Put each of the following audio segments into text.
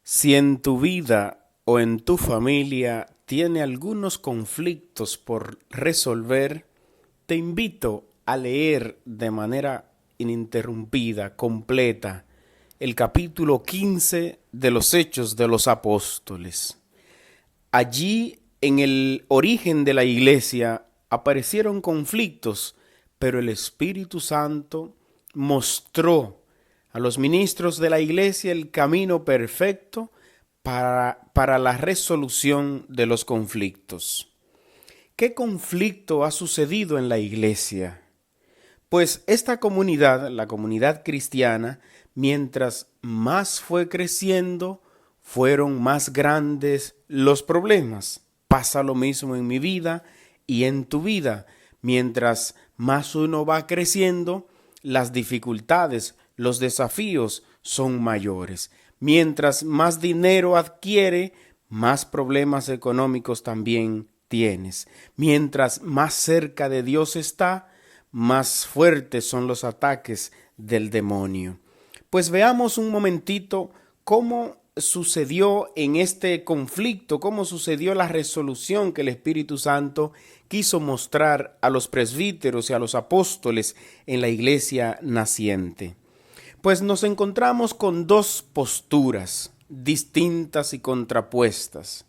Si en tu vida o en tu familia tiene algunos conflictos por resolver, te invito a leer de manera ininterrumpida, completa, el capítulo 15 de los Hechos de los Apóstoles. Allí, en el origen de la iglesia, aparecieron conflictos, pero el Espíritu Santo mostró a los ministros de la iglesia el camino perfecto para la resolución de los conflictos. ¿Qué conflicto ha sucedido en la iglesia? Pues esta comunidad, la comunidad cristiana, mientras más fue creciendo, fueron más grandes los problemas. Pasa lo mismo en mi vida y en tu vida. Mientras más uno va creciendo, las dificultades, los desafíos son mayores. Mientras más dinero adquiere, más problemas económicos también tienes. Mientras más cerca de Dios está, más fuertes son los ataques del demonio. Pues veamos un momentito cómo sucedió en este conflicto, cómo sucedió la resolución que el Espíritu Santo quiso mostrar a los presbíteros y a los apóstoles en la iglesia naciente. Pues nos encontramos con dos posturas distintas y contrapuestas.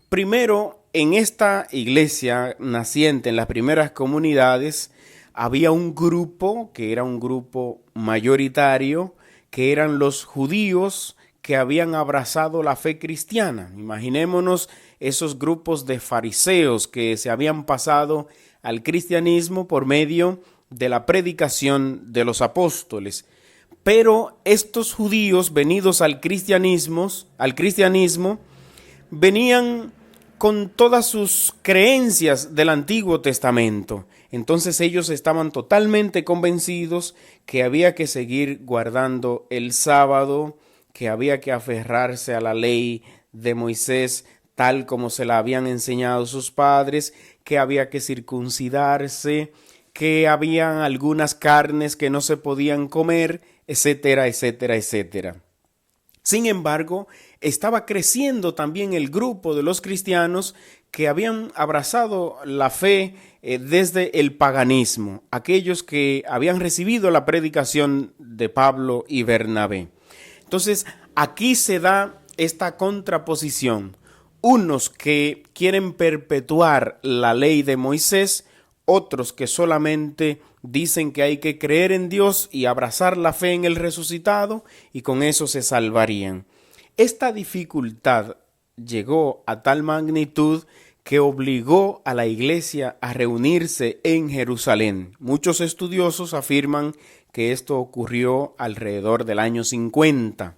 Primero, en esta iglesia naciente, en las primeras comunidades, había un grupo que era un grupo mayoritario, que eran los judíos que habían abrazado la fe cristiana. Imaginémonos esos grupos de fariseos que se habían pasado al cristianismo por medio de la predicación de los apóstoles. Pero estos judíos venidos al cristianismo, venían con todas sus creencias del Antiguo Testamento. Entonces ellos estaban totalmente convencidos que había que seguir guardando el sábado, que había que aferrarse a la ley de Moisés tal como se la habían enseñado sus padres, que había que circuncidarse, que habían algunas carnes que no se podían comer, etcétera, etcétera, etcétera. Sin embargo, estaba creciendo también el grupo de los cristianos que habían abrazado la fe desde el paganismo, aquellos que habían recibido la predicación de Pablo y Bernabé. Entonces, aquí se da esta contraposición. Unos que quieren perpetuar la ley de Moisés, otros que solamente dicen que hay que creer en Dios y abrazar la fe en el resucitado y con eso se salvarían. Esta dificultad llegó a tal magnitud que obligó a la iglesia a reunirse en Jerusalén. Muchos estudiosos afirman que esto ocurrió alrededor del año 50.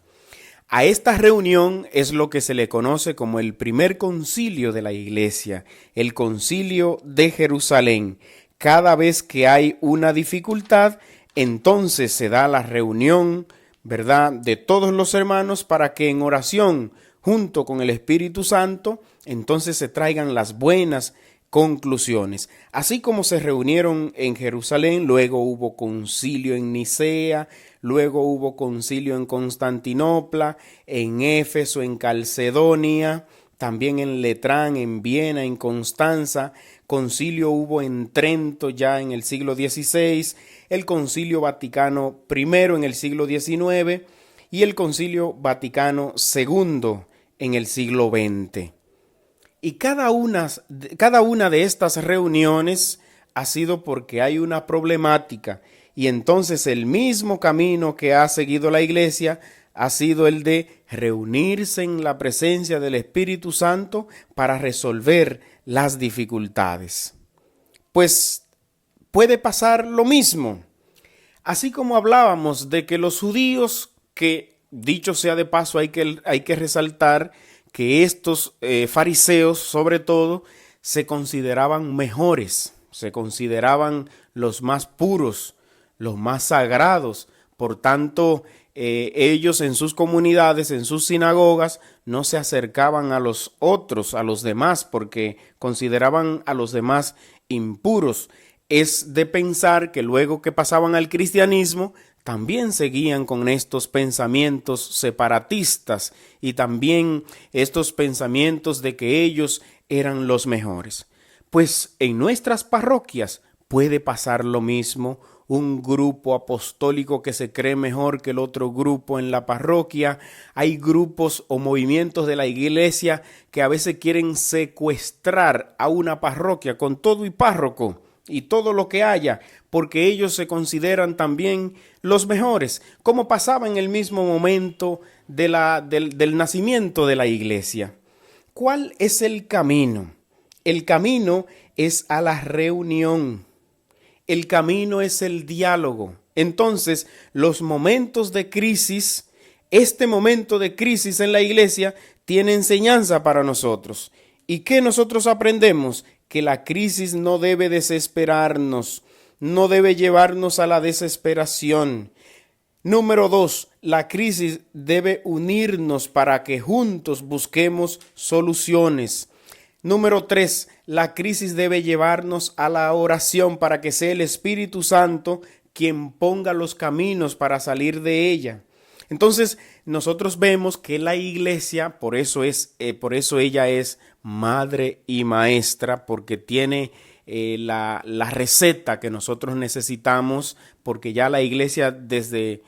A esta reunión es lo que se le conoce como el primer concilio de la iglesia, el concilio de Jerusalén. Cada vez que hay una dificultad, entonces se da la reunión, ¿verdad?, de todos los hermanos para que en oración, junto con el Espíritu Santo, entonces se traigan las buenas conclusiones. Así como se reunieron en Jerusalén, luego hubo concilio en Nicea, luego hubo concilio en Constantinopla, en Éfeso, en Calcedonia, también en Letrán, en Viena, en Constanza. Concilio hubo en Trento ya en el siglo XVI, el Concilio Vaticano I en el siglo XIX y el Concilio Vaticano II en el siglo XX. Y cada una de estas reuniones ha sido porque hay una problemática y entonces el mismo camino que ha seguido la iglesia ha sido el de reunirse en la presencia del Espíritu Santo para resolver las dificultades. Pues puede pasar lo mismo. Así como hablábamos de que los judíos, que dicho sea de paso hay que resaltar que estos fariseos sobre todo se consideraban mejores, se consideraban los más puros, los más sagrados. Por tanto, ellos en sus comunidades, en sus sinagogas, no se acercaban a los otros, a los demás, porque consideraban a los demás impuros. Es de pensar que luego que pasaban al cristianismo, también seguían con estos pensamientos separatistas y también estos pensamientos de que ellos eran los mejores. Pues en nuestras parroquias puede pasar lo mismo. Un grupo apostólico que se cree mejor que el otro grupo en la parroquia. Hay grupos o movimientos de la iglesia que a veces quieren secuestrar a una parroquia con todo y párroco y todo lo que haya, porque ellos se consideran también los mejores, como pasaba en el mismo momento del nacimiento de la iglesia. ¿Cuál es el camino? El camino es a la reunión. El camino es el diálogo. Entonces, los momentos de crisis, este momento de crisis en la iglesia, tiene enseñanza para nosotros. ¿Y qué nosotros aprendemos? Que la crisis no debe desesperarnos, no debe llevarnos a la desesperación. Número 2, la crisis debe unirnos para que juntos busquemos soluciones. Número 3, la crisis debe llevarnos a la oración para que sea el Espíritu Santo quien ponga los caminos para salir de ella. Entonces, nosotros vemos que la iglesia, por eso ella es madre y maestra, porque tiene la receta que nosotros necesitamos, porque ya la iglesia desde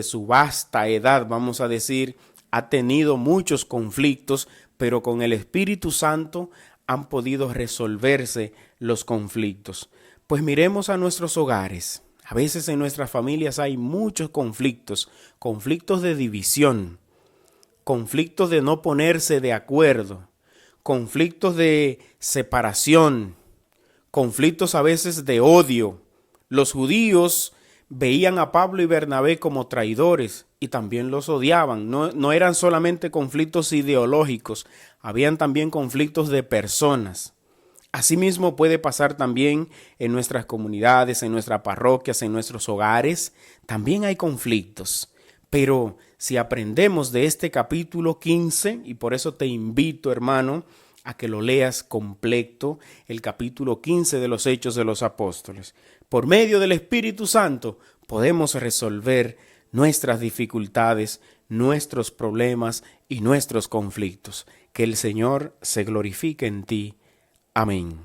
su vasta edad, vamos a decir, ha tenido muchos conflictos, pero con el Espíritu Santo han podido resolverse los conflictos. Pues miremos a nuestros hogares. A veces en nuestras familias hay muchos conflictos, conflictos de división, conflictos de no ponerse de acuerdo, conflictos de separación, conflictos a veces de odio. Los judíos veían a Pablo y Bernabé como traidores y también los odiaban. No eran solamente conflictos ideológicos, habían también conflictos de personas. Asimismo puede pasar también en nuestras comunidades, en nuestras parroquias, en nuestros hogares. También hay conflictos. Pero si aprendemos de este capítulo 15, y por eso te invito, hermano, a que lo leas completo, el capítulo 15 de los Hechos de los Apóstoles. Por medio del Espíritu Santo podemos resolver nuestras dificultades, nuestros problemas y nuestros conflictos. Que el Señor se glorifique en ti. Amén.